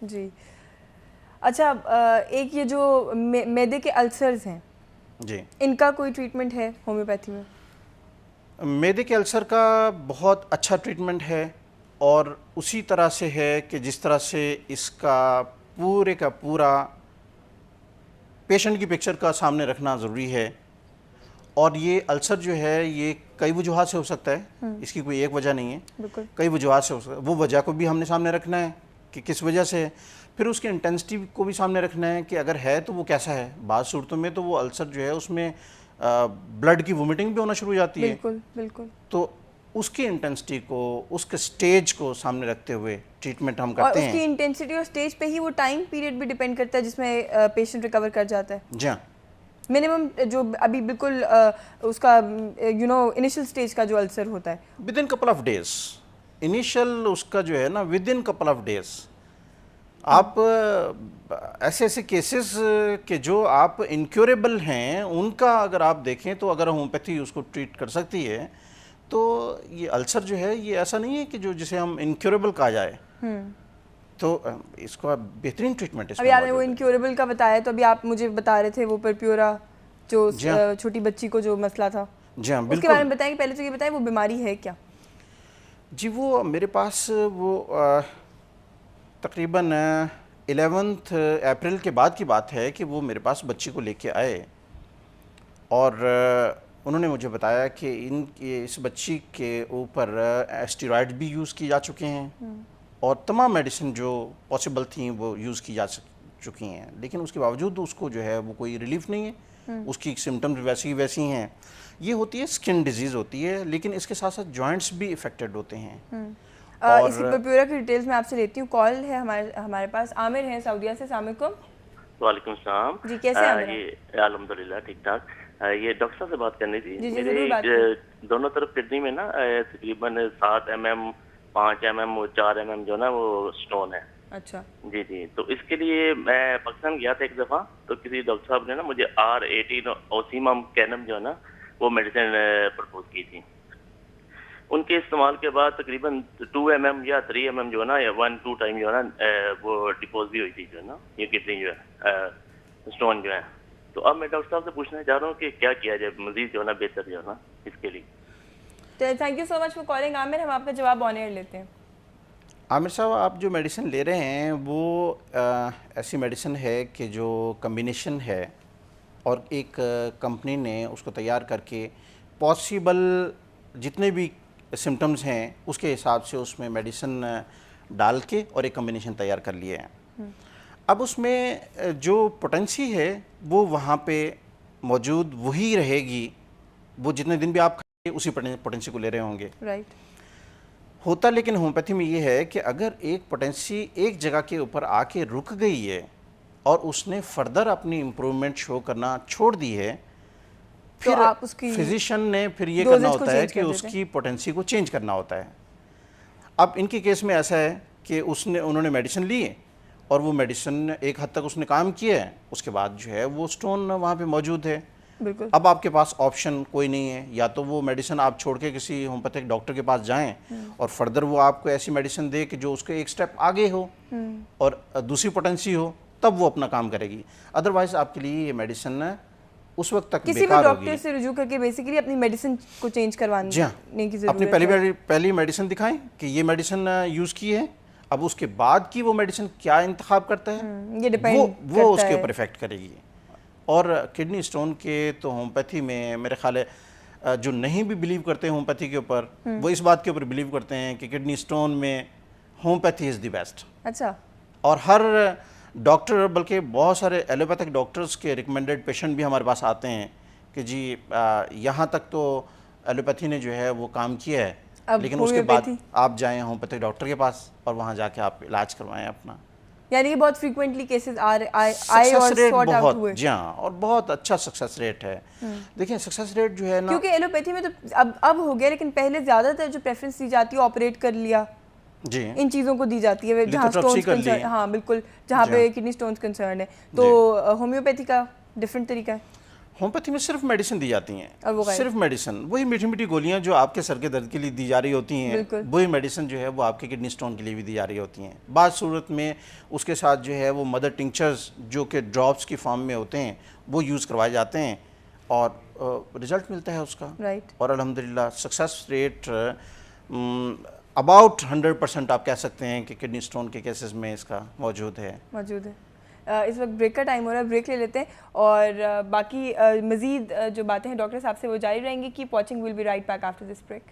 جی اچھا، ایک یہ جو میدے کے السرز ہیں جی ان کا کوئی ٹریٹمنٹ ہے ہومیوپیتھی میں؟ میدے کے السر کا بہت اچھا ٹریٹمنٹ ہے، اور اسی طرح سے ہے کہ جس طرح سے اس کا پورا پیشنٹ کی پکچر کا سامنے رکھنا ضروری ہے. اور یہ السر جو ہے یہ کئی وجوہات سے ہو سکتا ہے، اس کی کوئی ایک وجہ نہیں ہے، بالکل کئی وجوہات سے ہو سکتا ہے. وہ وجہ کو بھی ہم نے سامنے رکھنا ہے کہ کس وجہ سے ہے، پھر اس کی انٹینسٹی کو بھی سامنے رکھنا ہے کہ اگر ہے تو وہ کیسا ہے. بعض صورتوں میں تو وہ السر جو ہے اس میں بلڈ کی وومٹنگ بھی ہونا شروع ہو جاتی ہے. بالکل بالکل. تو اس کی انٹینسٹی کو، اس کے سٹیج کو سامنے رکھتے ہوئے ٹریٹمنٹ ہم اور کرتے اس ہیں. کی انٹینسٹی اور سٹیج پہ ہی وہ ٹائم پیریڈ بھی ڈیپینڈ کرتا ہے جس میں پیشنٹ ریکور کر جاتا ہے. جی ہاں، منیمم جو ابھی بالکل اس کا انیشل سٹیج کا جو السر ہوتا ہے within couple of days, initial اس کا جو ہے نا within couple of days. آپ ایسے کیسز کہ جو آپ انکیوریبل ہیں ان کا اگر آپ دیکھیں تو اگر ہومیوپیتھی اس کو ٹریٹ کر سکتی ہے تو یہ السر جو ہے یہ ایسا نہیں ہے کہ جو جسے ہم انکیوریبل کہا جائے. تو اس کا بہترین ٹریٹمنٹ اس ابھی میں آپ نے وہ موجود ہے. انکیوریبل کا بتایا تو ابھی آپ مجھے بتا رہے تھے وہ پرپیورا جو جی ہاں، چھوٹی بچی کو جو مسئلہ تھا، جی ہاں اس کے بالکل. بارے میں بتائیں. پہلے تو یہ بتائیں وہ بیماری ہے کیا؟ جی وہ میرے پاس وہ تقریباً 11 اپریل کے بعد کی بات ہے کہ وہ میرے پاس بچی کو لے کے آئے، اور انہوں نے مجھے بتایا کہ اس بچی کے اوپر اسٹیرائڈ بھی یوز کی جا چکے ہیں، اور تمام میڈیسن جو پاسبل تھیں وہ یوز کی جا چکی ہیں، لیکن اس کے باوجود اس کو جو ہے وہ کوئی ریلیف نہیں ہے. اس کی سمٹمز ویسی ہیں. یہ ہوتی ہے اسکن ڈیزیز ہوتی ہے، لیکن اس کے ساتھ ساتھ جوائنٹس بھی افیکٹڈ ہوتے ہیں. اسی پرپیورا کی ڈیٹیلز میں آپ سے لیتی ہوں. کال ہے ہمارے پاس، عامر ہیں سعودیہ سے. السلام علیکم. وعلیکم السلام. جی کیسے ہیں عامر؟ یہ الحمدللہ ٹھیک ٹھاک. یہ ڈاکٹر صاحب سے بات کرنی تھی. جی میرے ضرور بات کریں. دونوں طرف کڈنی میں نا تقریباً 7 mm 5 mm 4 mm جو نا وہ اسٹون ہے. اچھا جی جی. تو اس کے لیے میں پاکستان گیا تھا ایک دفعہ، تو کسی ڈاکٹر صاحب نے نا مجھے R18 اوسیمم کینم جو ہے نا وہ میڈیسن پرپوز کی تھی. ان کے استعمال کے بعد تقریباً 2 mm یا 3 mm جو ہے نا 1-2 ٹائم جو ہے نا وہ ڈپوز بھی ہوئی تھی جو ہے نا یہ کتنی جو ہے اسٹون جو ہے. تو اب میں ڈاکٹر صاحب سے پوچھنا چاہ رہا ہوں کہ کیا کیا جائے مزید جو ہے نا بہتر جو ہے نا اس کے لیے. Thank you so much for calling Aamir. ہم آپ کا جواب آن ایئر لیتے ہیں. عامر صاحب آپ جو میڈیسن لے رہے ہیں وہ ایسی میڈیسن ہے کہ جو کمبینیشن ہے، اور ایک کمپنی نے اس کو تیار کر کے پاسبل جتنے بھی سمٹمز ہیں اس کے حساب سے اس میں میڈیسن ڈال کے اور ایک کمبینیشن تیار کر لیے ہیں. اب اس میں جو پوٹنسی ہے وہ وہاں پہ موجود وہی رہے گی، وہ جتنے دن بھی آپ کھائیں گے اسی پوٹنسی کو لے رہے ہوں گے. رائٹ. ہوتا لیکن ہومیوپیتھی میں یہ ہے کہ اگر ایک پوٹنسی ایک جگہ کے اوپر آ کے رک گئی ہے اور اس نے فردر اپنی امپرومنٹ شو کرنا چھوڑ دی ہے، پھر فزیشین نے پھر یہ کرنا ہوتا ہے کہ اس کی پوٹنسی کو چینج کرنا ہوتا ہے. اب ان کے کیس میں ایسا ہے کہ انہوں نے میڈیسن لی ہے اور وہ میڈیسن ایک حد تک اس نے کام کیا ہے، اس کے بعد جو ہے وہ سٹون وہاں پہ موجود ہے. اب آپ کے پاس آپشن کوئی نہیں ہے، یا تو وہ میڈیسن آپ چھوڑ کے کسی ہومیوپیتھک ڈاکٹر کے پاس جائیں اور فردر وہ آپ کو ایسی میڈیسن دے کہ جو اس کے ایک سٹیپ آگے ہو اور دوسری پوٹنسی ہو، تب وہ اپنا کام کرے گی. ادروائز آپ کے لیے یہ میڈیسن اس وقت تک کسی بھی ڈاکٹر سے رجوع کر کے بیسیکلی اپنی میڈیسن کو چینج کروانے کی ضرورت ہے. اپنی پہلی میڈیسن دکھائیں کہ یہ میڈیسن یوز کی ہے، اب اس کے بعد کی وہ میڈیسن کیا انتخاب کرتا ہے وہ اس کے اوپر افیکٹ کرے گی. اور کڈنی اسٹون کے تو ہومیوپیتھی میں میرے خیال ہے جو نہیں بھی بلیو کرتے ہیں ہومیوپیتھی کے اوپر، وہ اس بات کے اوپر بلیو کرتے ہیں کہ کڈنی اسٹون میں ہومیوپیتھی از دی بیسٹ. اچھا. اور ہر ڈاکٹر، بلکہ بہت سارے ایلوپیتھک ڈاکٹرز کے ریکمینڈڈ پیشنٹ بھی ہمارے پاس آتے ہیں کہ جی یہاں تک تو ایلوپیتھی نے جو ہے وہ کام کیا ہے، لیکن اس کے بعد آپ جائیں ہومیوپیتھک ڈاکٹر کے پاس اور وہاں جا کے آپ علاج کروائیں اپنا. یعنی یہ بہت فریکوینٹلی کیسز آئے اور سارٹ آؤٹ ہوئے. جی ہاں، اور بہت اچھا سکسیس ریٹ ہے. دیکھیں سکسیس ریٹ جو ہے نا، کیونکہ ایلوپیتھی میں تو اب ہو گیا، لیکن پہلے زیادہ تر جو پریفرنس دی جاتی ہے آپریٹ کر لیا، جی ان چیزوں کو دی جاتی ہے جہاں سٹونز کنسرن. ہاں بالکل، جہاں پہ کڈنی سٹونز کنسرن ہے. تو ہومیوپیتھی کا ڈفرینٹ طریقہ ہے. ہومیوپیتھی میں صرف میڈیسن دی جاتی اور وہ ہیں, صرف میڈیسن, وہی میٹھی میٹھی گولیاں جو آپ کے سر کے درد کے لیے دی جا رہی ہوتی ہیں, وہی میڈیسن جو ہے وہ آپ کے کڈنی سٹون کے لیے بھی دی جا رہی ہوتی ہیں. بعض صورت میں اس کے ساتھ جو ہے وہ مدر ٹنکچرز جو کہ ڈراپس کی فارم میں ہوتے ہیں وہ یوز کروائے جاتے ہیں اور رزلٹ ملتا ہے اس کا. اور الحمدللہ سکسیس ریٹ اباؤٹ 100% آپ کہہ سکتے ہیں کہ کڈنی سٹون کے کیسز میں اس کا موجود ہے. اس وقت بریک کا ٹائم ہو رہا ہے, بریک لے لیتے ہیں اور باقی مزید جو باتیں ہیں ڈاکٹر صاحب سے وہ جاری رہیں گی. Keep watching, we'll be right back after this break.